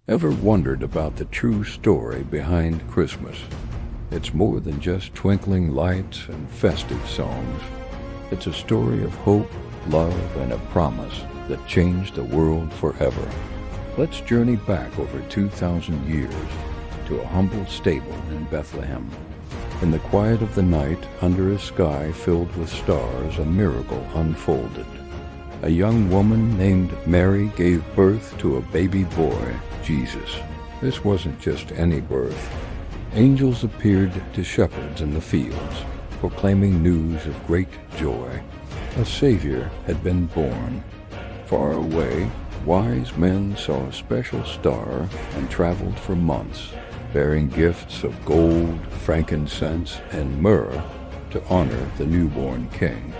Ever wondered about the true story behind Christmas? It's more than just twinkling lights and festive songs. It's a story of hope, love, and a promise that changed the world forever. Let's journey back over 2,000 years to a humble stable in Bethlehem. In the quiet of the night, under a sky filled with stars, a miracle unfolded. A young woman named Mary gave birth to a baby boy, Jesus. This wasn't just any birth. Angels appeared to shepherds in the fields, proclaiming news of great joy. A Savior had been born. Far away, wise men saw a special star and traveled for months, bearing gifts of gold, frankincense, and myrrh to honor the newborn king.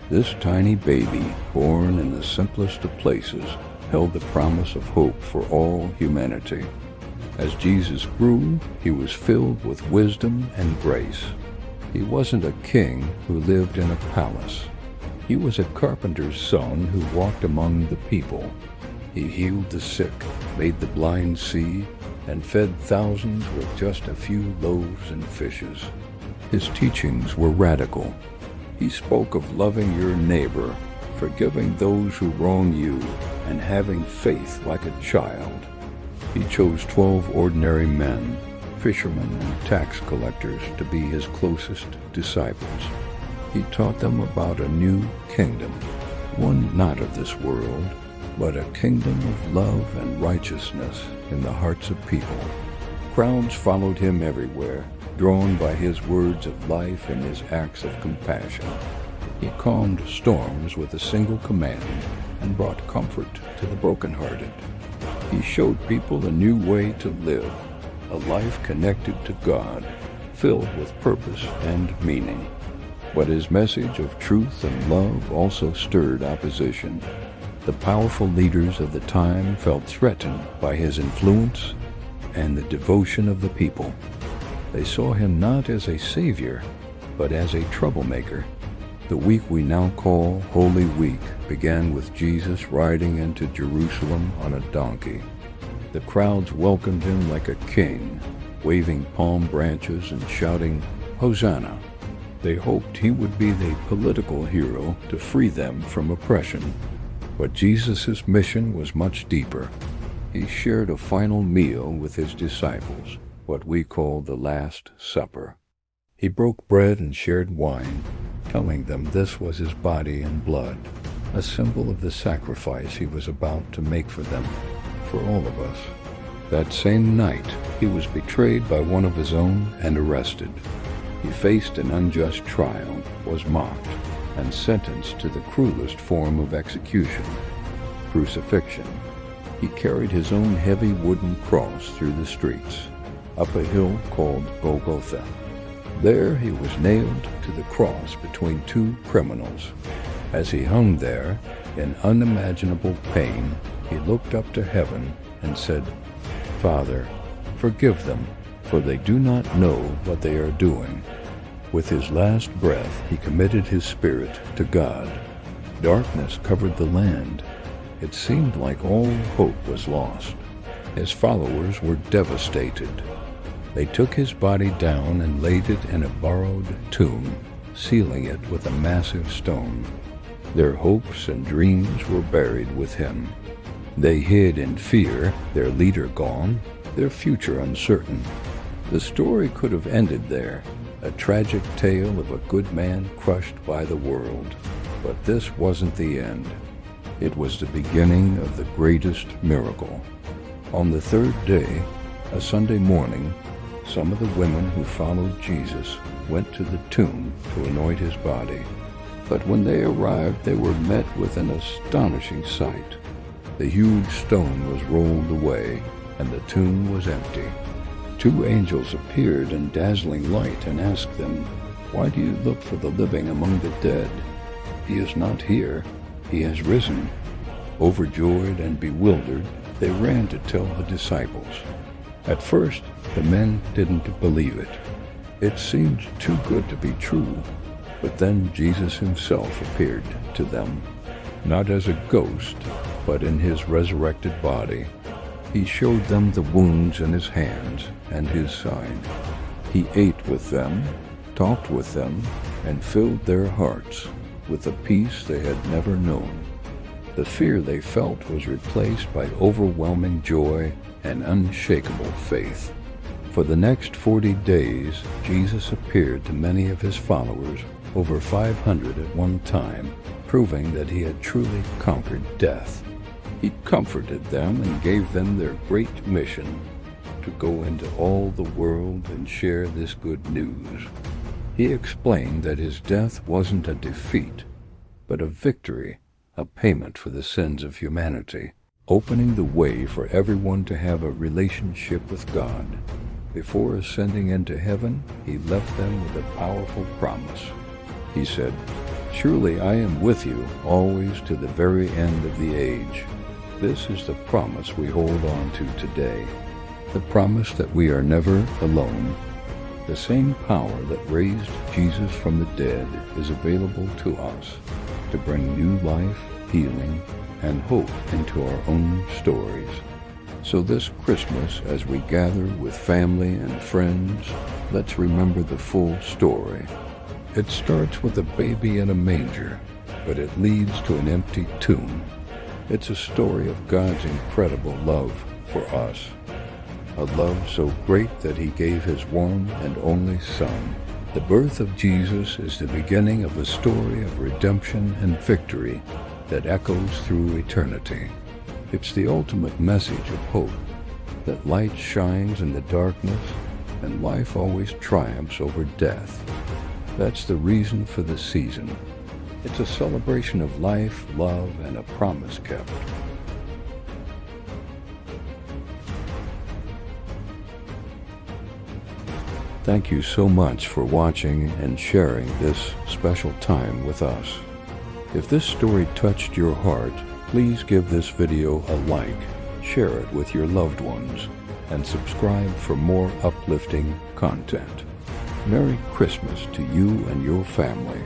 This tiny baby, born in the simplest of places, held the promise of hope for all humanity. As Jesus grew, he was filled with wisdom and grace. He wasn't a king who lived in a palace. He was a carpenter's son who walked among the people. He healed the sick, made the blind see, and fed thousands with just a few loaves and fishes. His teachings were radical. He spoke of loving your neighbor, forgiving those who wrong you, and having faith like a child. He chose 12 ordinary men, fishermen and tax collectors, to be his closest disciples. He taught them about a new kingdom, one not of this world, but a kingdom of love and righteousness in the hearts of people. Crowds followed him everywhere, drawn by his words of life and his acts of compassion. He calmed storms with a single command and brought comfort to the brokenhearted. He showed people a new way to live, a life connected to God, filled with purpose and meaning. But his message of truth and love also stirred opposition. The powerful leaders of the time felt threatened by his influence and the devotion of the people. They saw him not as a savior, but as a troublemaker. The week we now call Holy Week began with Jesus riding into Jerusalem on a donkey. The crowds welcomed him like a king, waving palm branches and shouting, "Hosanna!" They hoped he would be the political hero to free them from oppression. But Jesus' mission was much deeper. He shared a final meal with his disciples, what we call the Last Supper. He broke bread and shared wine, telling them this was his body and blood, a symbol of the sacrifice he was about to make for them, for all of us. That same night, he was betrayed by one of his own and arrested. He faced an unjust trial, was mocked, and sentenced to the cruelest form of execution, crucifixion. He carried his own heavy wooden cross through the streets, up a hill called Golgotha. There he was nailed to the cross between two criminals. As he hung there, in unimaginable pain, he looked up to heaven and said, "Father, forgive them, for they do not know what they are doing." With his last breath, he committed his spirit to God. Darkness covered the land. It seemed like all hope was lost. His followers were devastated. They took his body down and laid it in a borrowed tomb, sealing it with a massive stone. Their hopes and dreams were buried with him. They hid in fear, their leader gone, their future uncertain. The story could have ended there, a tragic tale of a good man crushed by the world. But this wasn't the end. It was the beginning of the greatest miracle. On the third day, a Sunday morning, some of the women who followed Jesus went to the tomb to anoint his body. But when they arrived, they were met with an astonishing sight. The huge stone was rolled away, and the tomb was empty. Two angels appeared in dazzling light and asked them, "Why do you look for the living among the dead? He is not here. He has risen." Overjoyed and bewildered, they ran to tell the disciples. At first, the men didn't believe it. It seemed too good to be true. But then Jesus himself appeared to them, not as a ghost, but in his resurrected body. He showed them the wounds in his hands and his side. He ate with them, talked with them, and filled their hearts with a peace they had never known. The fear they felt was replaced by overwhelming joy and unshakable faith. For the next 40 days, Jesus appeared to many of his followers, over 500 at one time, proving that he had truly conquered death. He comforted them and gave them their great mission to go into all the world and share this good news. He explained that his death wasn't a defeat, but a victory, a payment for the sins of humanity, opening the way for everyone to have a relationship with God. Before ascending into heaven, he left them with a powerful promise. He said, "Surely I am with you always to the very end of the age." This is the promise we hold on to today, the promise that we are never alone. The same power that raised Jesus from the dead is available to us to bring new life, healing, and hope into our own stories. So this Christmas, as we gather with family and friends, let's remember the full story. It starts with a baby in a manger, but it leads to an empty tomb. It's a story of God's incredible love for us. A love so great that he gave his one and only Son. The birth of Jesus is the beginning of a story of redemption and victory that echoes through eternity. It's the ultimate message of hope, that light shines in the darkness and life always triumphs over death. That's the reason for the season. It's a celebration of life, love, and a promise kept. Thank you so much for watching and sharing this special time with us. If this story touched your heart, please give this video a like, share it with your loved ones, and subscribe for more uplifting content. Merry Christmas to you and your family.